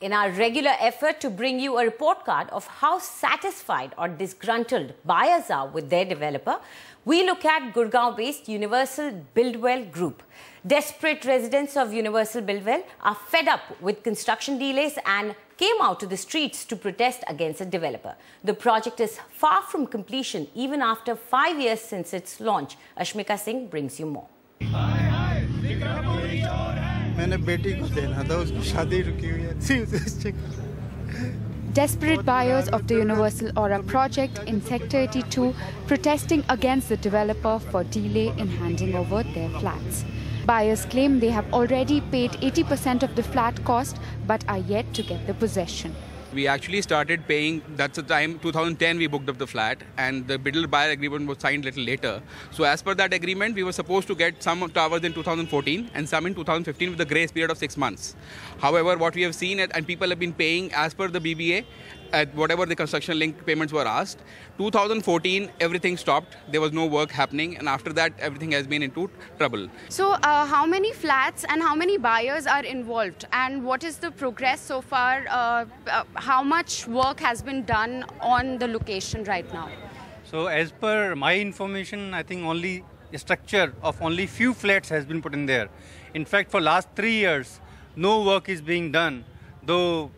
In our regular effort to bring you a report card of how satisfied or disgruntled buyers are with their developer, we look at Gurgaon-based Universal Buildwell Group. Desperate residents of Universal Buildwell are fed up with construction delays and came out to the streets to protest against a developer. The project is far from completion even after 5 years since its launch. Ashmika Singh brings you more. Desperate buyers of the Universal Aura project in Sector 82 protesting against the developer for delay in handing over their flats. Buyers claim they have already paid 80% of the flat cost but are yet to get the possession. We actually started paying, that's the time, 2010 we booked up the flat, and the builder-buyer agreement was signed a little later. So as per that agreement, we were supposed to get some towers in 2014 and some in 2015 with a grace period of 6 months. However, what we have seen, and people have been paying as per the BBA, at whatever the construction link payments were asked. 2014, everything stopped. There was no work happening, and after that, everything has been into trouble. So, how many flats and how many buyers are involved, and what is the progress so far? How much work has been done on the location right now? So, as per my information, I think only a structure of only few flats has been put in there. In fact, for last 3 years, no work is being done, though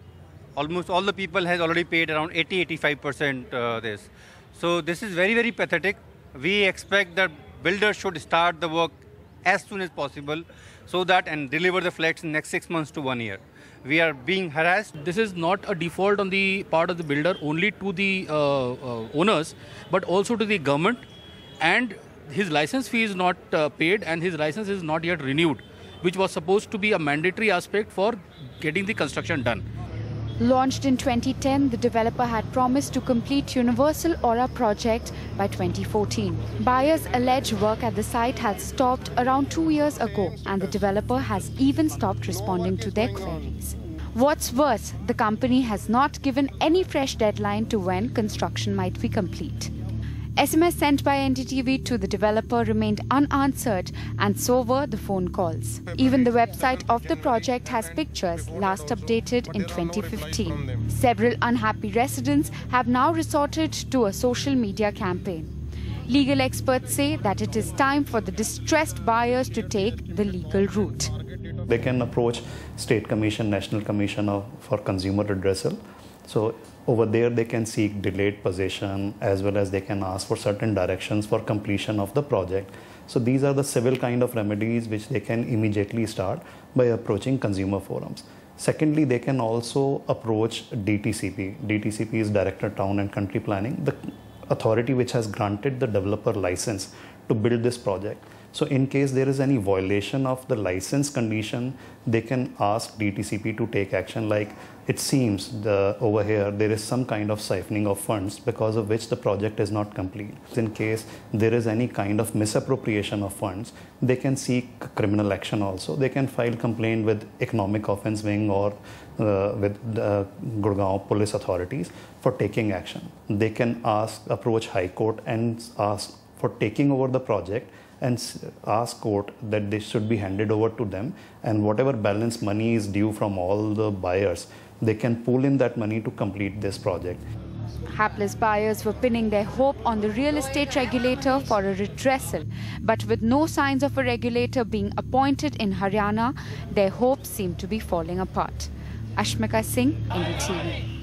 almost all the people has already paid around 80-85% this. So this is very, very pathetic. We expect that builders should start the work as soon as possible so that and deliver the flats in the next 6 months to 1 year. We are being harassed. This is not a default on the part of the builder only to the owners, but also to the government, and his license fee is not paid and his license is not yet renewed, which was supposed to be a mandatory aspect for getting the construction done. Launched in 2010, the developer had promised to complete Universal Aura project by 2014. Buyers allege work at the site had stopped around 2 years ago, and the developer has even stopped responding to their queries. What's worse, the company has not given any fresh deadline to when construction might be complete. SMS sent by NDTV to the developer remained unanswered, and so were the phone calls. Even the website of the project has pictures last updated in 2015. Several unhappy residents have now resorted to a social media campaign. Legal experts say that it is time for the distressed buyers to take the legal route. They can approach State Commission, National Commission for Consumer Redressal. So over there they can seek delayed possession, as well as they can ask for certain directions for completion of the project. So these are the civil kind of remedies which they can immediately start by approaching consumer forums. Secondly, they can also approach DTCP. DTCP is Director Town and Country Planning, the authority which has granted the developer license to build this project. So in case there is any violation of the license condition, they can ask DTCP to take action. Like it seems over here there is some kind of siphoning of funds because of which the project is not complete. In case there is any kind of misappropriation of funds, they can seek criminal action also. They can file complaint with Economic Offence Wing or with the Gurgaon police authorities for taking action. They can approach High Court and ask for taking over the project and ask court that they should be handed over to them, and whatever balance money is due from all the buyers, they can pool in that money to complete this project. Hapless buyers were pinning their hope on the real estate regulator for a redressal, but with no signs of a regulator being appointed in Haryana, their hopes seem to be falling apart. Ashmika Singh, NDTV.